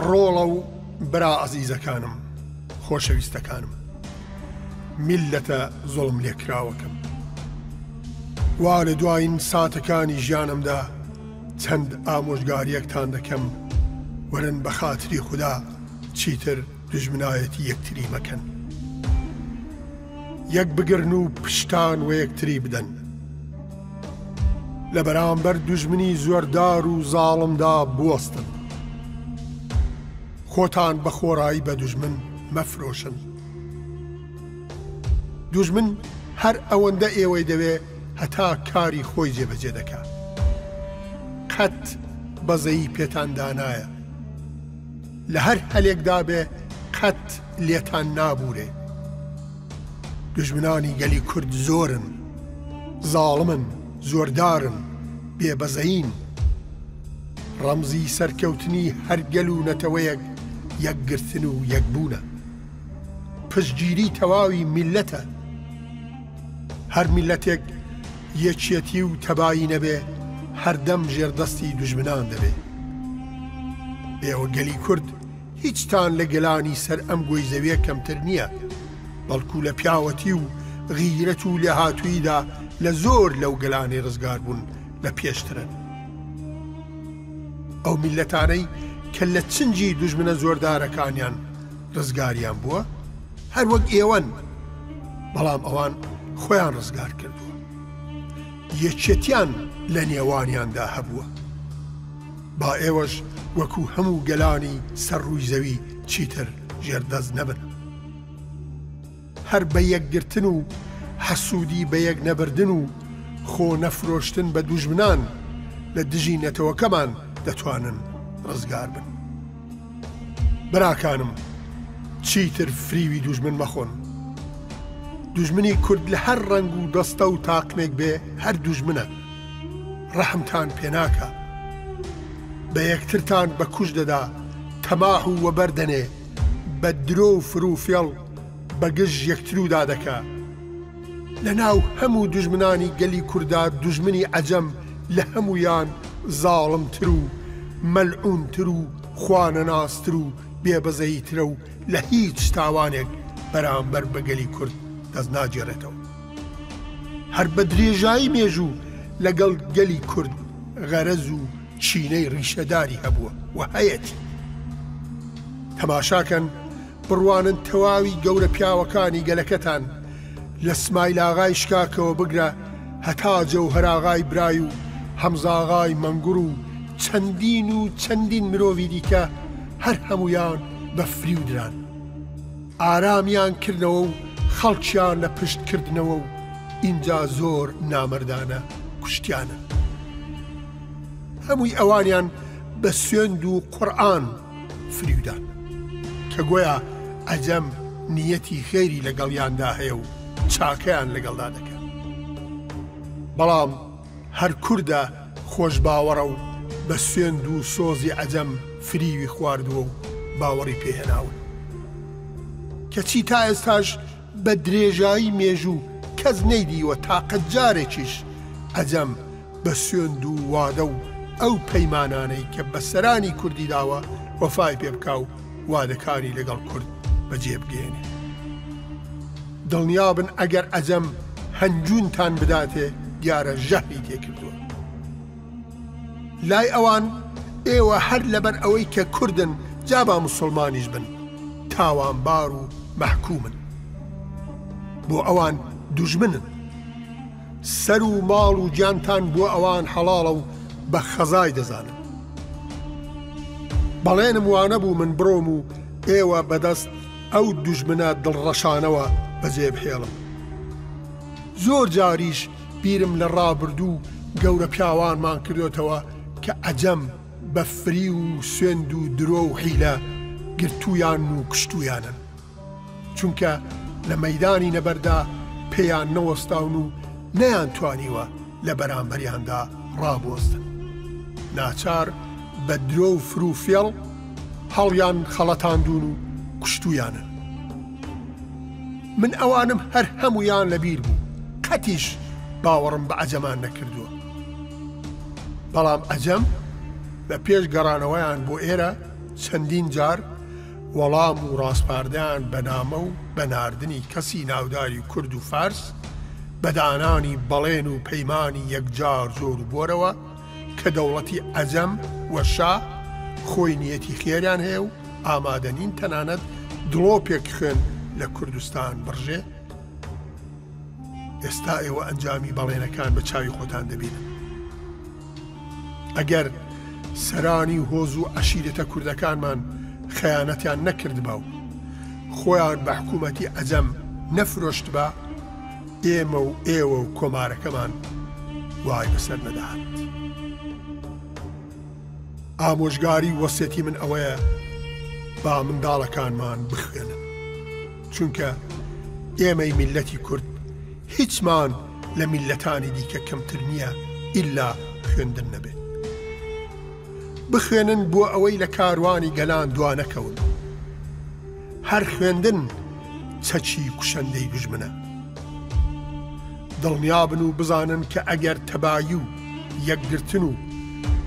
ڕۆڵە و برا عەزیزەکانم خۆشەویستەکانم میلەتە زوڵم لێکراوەکەم وا لە دوایین ساتەکانی ژیانمدا چەند ئامۆژگاریەکتان دەکەم وەرن بە خاتری خوددا چیتر دژمنایەتی یەکتری مەکەن یەک بگرن و پشتان و یەکتری بدەن لە بەرامبەر دوژمنی زۆردار و زاڵمدا بوەستن خۆتان بە خۆڕایی بە دوژمن مەفرۆشن دوژمن هەر ئەوەندە ئێوەی دەوێ هەتا کاری خۆی جێبەجێ دەکات قەت بەزەیی پێتان دانایە لە هەر هەلێکدا بێ قەت لێتان نابورێ دوژمنانی گەلی کورد زۆرن زاڵمن زۆردارن بێبەزەین ڕەمزی سەرکەوتنی هەر گەل و نەتەوەیەک یەکگرتن و یەکبوونە پشتگیری تەواوی میلەتە هەر میلەتێک یەکێتی و تەبایی نەبێ هەردەم ژێردەستی دوژمنان دەبێ ئێوە گەلی کورد هیچتان لە گەلانی سەر ئەم گۆی زەویە کەمتر نییە بەڵکو لە پیاوەتی و غیرەت و لێهاتوویدا لە زۆر لەو گەلانی ڕزگار بوون لە پێشترن ئەو میلەتانەی کە لە چنجی دوژمنە زۆردارەکانیان ڕزگاریان بووە هەر وەک ئێوەن بەڵام ئەوان خۆیان ڕزگار کردووە یەکێتیان لە نێوانیاندا هەبووە با ئێوەش وەکو هەموو گەلانی سەر ڕووی زەوی چیتر ژێردەست نەبن هەر بە یەکگرتن و حەسوودی بە یەک نەبردن و خۆ نەفرۆشتن بە دوژمنان لە دژی نەتەوەکەمان دەتوانن ڕزگار بن براکانم چیتر فریوی دوژمن مەخۆن دوژمنی کورد لە هەر ڕەنگ و دەستە و تاقمێک بێ هەر دوژمنە ڕەحمتان پێناکە بە یەکترتان بە کوژ دەدا تەماح و وەبەردەنێ بە درۆ و فروفێڵ بە گژ یەکترودا دەکا لە ناو هەموو دوژمنانی گەلی کووردا دوژمنی عەجەم لە هەمویان زاڵمتر و مەلعونتر و خوانەناستر و بێبەزەییترە و لە هیچ تاوانێک بەرامبەر بە گەلی کورد دەست ناجێڕێتەوە هەر بە درێژایی مێژوو لەگەڵ گەلی کورد غەرەز و چینەی ڕیشەداری هەبووە و هەیەتی تەماشاکەن بڕوانن تەواوی گەورە پیاوەکانی گەلەکەتان لە سمایلاغای شکاکەوە بگرە هەتا جەوهەراغای برای و هەمزاغای مەنگوڕ و چەندین مرۆڤی دیکە هەر هەمویان بە فریودران ئارامیان کردنەوە و خەڵکیان لە پشتکردنەوە و ئینجا زۆر نامەردانە کوشتیانە هەمووی ئەوانیان بە سوێند و قورئان فریودان کە گویا عەجەم نیەتی خێری لەگەڵیاندا هەیە و چاکەیان لەگەڵدا دەکەن بەڵام هەر کووردە خۆش باوەڕە و بە سوێند و سۆزی عەجەم فریوی خواردووە و باوەڕی پێهێناون کەچی تا ئێستاش بە درێژایی مێژوو کەس نەیدیوە تاقەت جارێکیش عەجەم بە سوێند و وادە و ئەو پەیمانانەی کە بە سەرانی کوردی داوە وەفای پێ بکا و وادەکانی لەگەڵ کورد بەجێ بگێنێ دڵنیابن ئەگەر عەجەم هەنجوونتان بداتێ دیارە ژەهری تێکردووە لای ئەوان ئێوە هەر لەبەر ئەوەی کە کوردن جابا موسڵمانیش بن تاوانبار و مەحکومن بۆ ئەوان دوژمنن سەر و ماڵ و گیانتان بۆ ئەوان حەڵاڵە و بە خەزای دەزانن بەڵێنم وانە بوو من بڕۆم و ئێوە بەدەست ئەو دوژمنە دڵڕەشانەوە بەجێ بهێڵم زۆر جاریش بیرم لە ڕابردوو گەورە پیاوانمان کردوێتەوە کە عەجەم بە فری و سوێند و درۆ و حیلە گرتویان و کشتویانن چونکە لە مەیدانی نەبەردا پێیان نەوەستاون و نەیان توانیوە لە بەرامبەریاندا ڕابوەستن ناچار بە درۆ و فروفێڵ هەڵیان خەڵەتاندون و کشتویانن من ئەوانم هەر هەمویان لەبیر بوو قەتیش باوەڕم بە عەجەمان نەکردووە بەڵام عەجەم لە پێش گەڕانەوەیان بۆ ئێرە چەندین جار وەڵام و ڕاستپاردەیان بەنامە و بەناردنی کەسی ناوداری کورد و فارس بەدانانی بەڵێن و پەیمانی یەکجار زۆر و بۆرەوە کە دەوڵەتی عەجەم و شا خۆی نیەتی خێریان هەیە و ئامادەنین تەنانەت دڵۆپێک خوێن لە کوردستان بڕژێ. ئێستا ئێوە ئەنجامی بەڵێنەکان بە چاوی خۆتان دەبینن. ئەگەر سەرانی و هۆز و عەشیرەتە کوردەکانمان خەیانەتیان نەکرد بە و خۆیان بە حکوومەتی عەجەم نەفرۆشت بە، ئێمە و ئێوە و کۆمارەکەمان وای بەسەر نەداهات. ئامۆژگاری وەسێتی من ئەوەیە با منداڵەکانمان بخوێنن، چونکە ئێمەی میلەتی کورد هیچمان لە میلەتانی دیکە کەمتر نییە ئیلا خوێندن نەبێت. بخوێنن بۆ ئەوەی لە کاروانی گەلان دوانەکەون. هەر خوێندن چەچی کوشەندەی دوژمنە. دڵنیابن و بزانن کە ئەگەر تەبایی و یەکگرتن و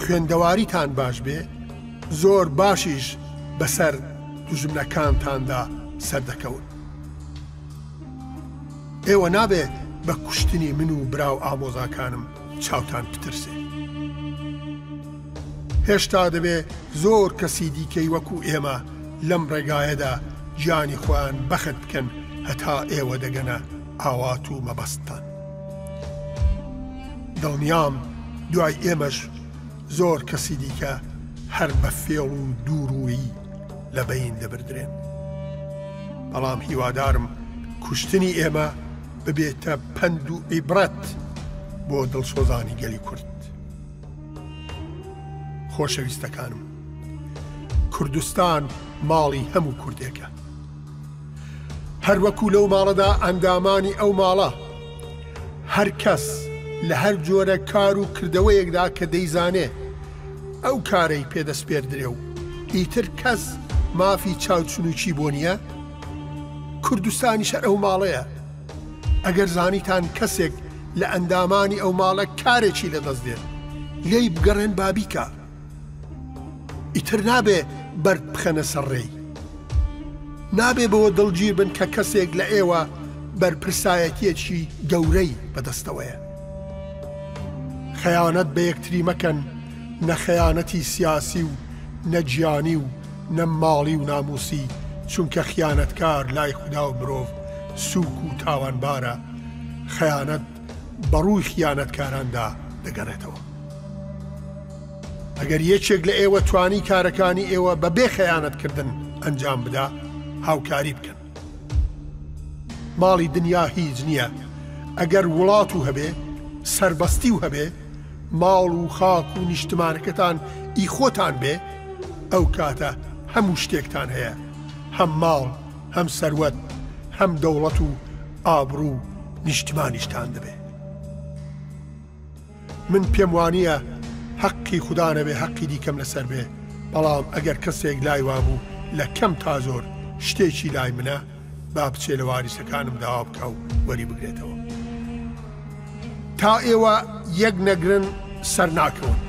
خوێندەواریتان باش بێ، زۆر باشیش بەسەر دوژمنەکانتاندا سەردەکەون. ئێوە نابێ بە کوشتنی من و براو ئامۆزاکانم چاوتان بترسێ. هێشتا دەبێ زۆر کەسی دیکەی وەکو ئێمە لەم ڕێگایەدا گیانی خۆیان بەخت بکەن هەتا ئێوە دەگەنە ئاوات و مەبەستان. دڵنیام دوای ئێمەش زۆر کەسی دیکە هەر بە فێڵ و دووڕووی لە بەین دەبردرێن. بەڵام هیوادارم کوشتنی ئێمە ببێتە پەند و عیبرەت بۆ دڵسۆزانی گەلی کورد. خۆشەویستەکانم، کوردستان ماڵی هەموو کوردێکە. هەر وەکو لەو ماڵەدا ئەندامانی ئەو ماڵە هەر کەس لە هەر جۆرە کار و کردەوەیەکدا کە دەیزانێ ئەو کارەی پێدەست پێردرێ و ئیتر کەس مافی چاوچنوچی بۆ نییە، کوردستانی شەر ئەو ماڵەیە. ئەگەر زانیتان کەسێک لە ئەندامانی ئەو ماڵە کارێکی لەدەست دێت، لێی بگەڕێن بابیکە. ئیتر نابێ بەرد بخەنە سەرڕێی. نابێ بەوە دڵگیر بن کە کەسێک لە ئێوە بەرپرسایەتیەکی گەورەی بەدەستەوەیە. خەیانەت بە یەکتری مەکەن، نە خەیانەتی سیاسی و نەجیانی و نەماڵی و ناموسی، چونکە خیانەتکار لای خوددا و مرۆڤ سووک و تاوانبارە. خەیانەت بەڕووی خیانەتکاراندا دەگەڕێتەوە. ئەگەر یەکێک لە ئێوە توانی کارەکانی ئێوە بە بێ خەیانەتکردن ئەنجام بدا، هاوکاری بکەن. ماڵی دنیا هیچ نییە. ئەگەر وڵات و هەبێ، سەربەستی و هەبێ، ماڵ و خاک و نیشتمانەکەتان ئی خۆتان بێ، ئەو کاتە هەموو شتێکتان هەیە، هەم ماڵ، هەم سەروەت، هەم دەوڵەت و ئابڕوو نیشتمانیشتان دەبێ. من پێم وانییە حەقی خوددا نەبێ حەقی دیکەم لەسەر بێ، بەڵام ئەگەر کەسێک لای وابوو لە کەم تا زۆر شتێکی لای منە، با بچێ لە واریسەکانم داوا بکە و وەری بگرێتەوە. تا ئێوە یەک نەگرن سەر ناکەون.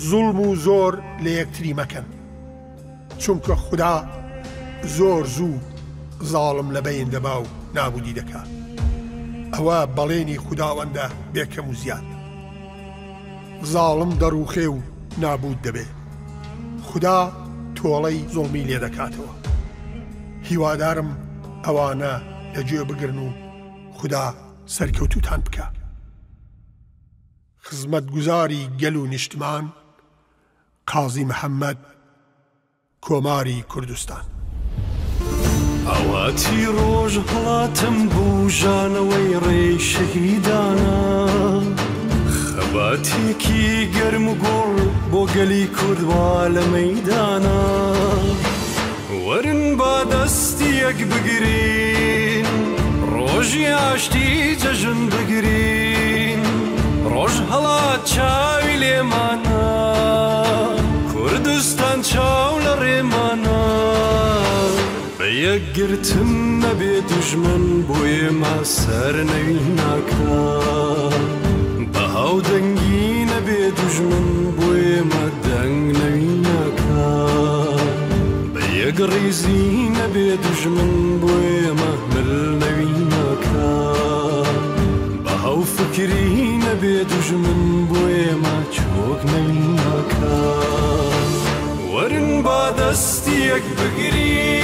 زوڵم و زۆر لە یەکتری مەکەن، چونکە خوددا زۆر زوو زاڵم لە بەین دەبا و نابودی دەکات. ئەوە بەڵێنی خوداوەندە بێکەم و زیاد. زاڵم دەڕوخێ و نابود دەبێ. خوددا تۆڵەی زۆڵمی لێ دەکاتەوە. هیوادارم ئەوانە لەگوێ بگرن و خوددا سەرکەوتوتان بکە. خزمەتگوزاری گەل و نیشتمان، قازی محەممەد، کۆماری کوردستان. ئەواتی ڕۆژ هەڵاتم بوو ژانەوەی ڕێی شەهیدانە، خەباتێکی گەرم و گۆڕ بۆ گەلی کوردوا لە مەیدانە. وەرن با دەستی یەک بگرین، ڕۆژی ئاشتی جەژن بگرین، ڕۆژ هەڵات چاوی لێمانە، کوردستان چاو لە ڕێمانە. بە یەکگرتن نەبێ دوژمن بۆ ئێمە سەر نەوی ناکا، بە هاودەنگی نەبێ دوژمن بۆ ئێمە دەنگ نەوی ناکا. ڕیزی نەبێ دوژمن بۆ ئێمە مل نەوی ناکا بە هەو فکری نەبێ دوژمن بۆ ئێمە چۆک نەوی ناکا وەرن با دەستی یەک بگری